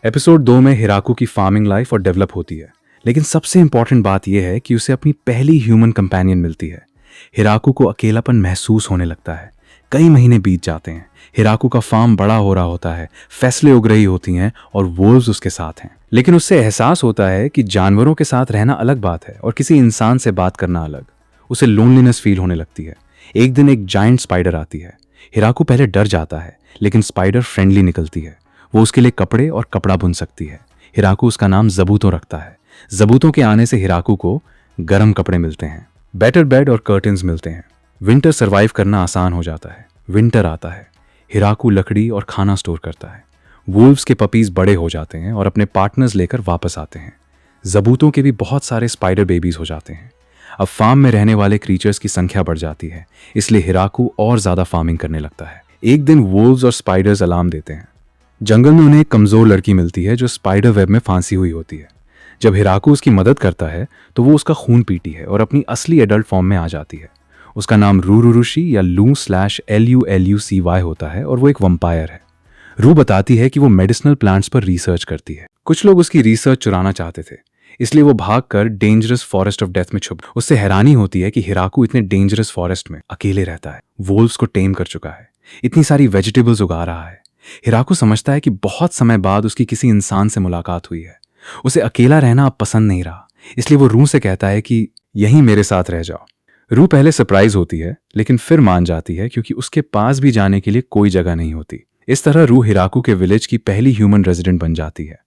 Episode 2 में हिराकू की farming life और डेवलप होती है, लेकिन सबसे इंपॉर्टेंट बात यह है कि उसे अपनी पहली ह्यूमन कंपेनियन मिलती है। हिराकू को अकेलापन महसूस होने लगता है। कई महीने बीत जाते हैं। हिराकू का फार्म बड़ा हो रहा होता है, फैसले उग रही होती हैं और वोल्व्स उसके साथ हैं। लेकिन उससे एहसास होता है कि जानवरों के साथ रहना अलग बात है और किसी इंसान से बात करना अलग। उसे लोनलीनेस फील होने लगती है। एक दिन एक जायंट स्पाइडर आती है। हिराकू पहले डर जाता है, लेकिन स्पाइडर फ्रेंडली निकलती है। वो उसके लिए कपड़े और कपड़ा बुन सकती है। हिराकू उसका नाम ज़बूतो रखता है। ज़बूतों के आने से हिराकू को गर्म कपड़े मिलते हैं, बेटर बेड और कर्टन्स मिलते हैं। विंटर सरवाइव करना आसान हो जाता है। विंटर आता है। हिराकू लकड़ी और खाना स्टोर करता है। वुल्व्स के पपीज बड़े हो जाते हैं और अपने पार्टनर्स लेकर वापस आते हैं। ज़बूतों के भी बहुत सारे स्पाइडर बेबीज हो जाते हैं। अब फार्म में रहने वाले क्रीचर्स की संख्या बढ़ जाती है, इसलिए हिराकू और ज्यादा फार्मिंग करने लगता है। एक दिन वुल्व्स और स्पाइडर्स अलार्म देते हैं। जंगल में उन्हें एक कमजोर लड़की मिलती है जो स्पाइडर वेब में फांसी हुई होती है। जब हिराकू उसकी मदद करता है तो वो उसका खून पीती है और अपनी असली एडल्ट फॉर्म में आ जाती है। उसका नाम रूरुरुशी या लू/LULUCY होता है और वो एक वंपायर है। रू बताती है कि वो मेडिसिनल प्लांट्स पर रिसर्च करती है। कुछ लोग उसकी रिसर्च चुराना चाहते थे, इसलिए वो भागकर डेंजरस फॉरेस्ट ऑफ डेथ में छुप। उससे हैरानी होती है कि हिराकू इतने डेंजरस फॉरेस्ट में अकेले रहता है। वोल्व्स को टेम कर चुका है, इतनी सारी वेजिटेबल्स उगा रहा है। हिराकू समझता है कि बहुत समय बाद उसकी किसी इंसान से मुलाकात हुई है। उसे अकेला रहना अब पसंद नहीं रहा, इसलिए वो रू से कहता है कि यहीं मेरे साथ रह जाओ। रू पहले सरप्राइज होती है, लेकिन फिर मान जाती है क्योंकि उसके पास भी जाने के लिए कोई जगह नहीं होती। इस तरह रू हिराकू के विलेज की पहली ह्यूमन रेजिडेंट बन जाती है।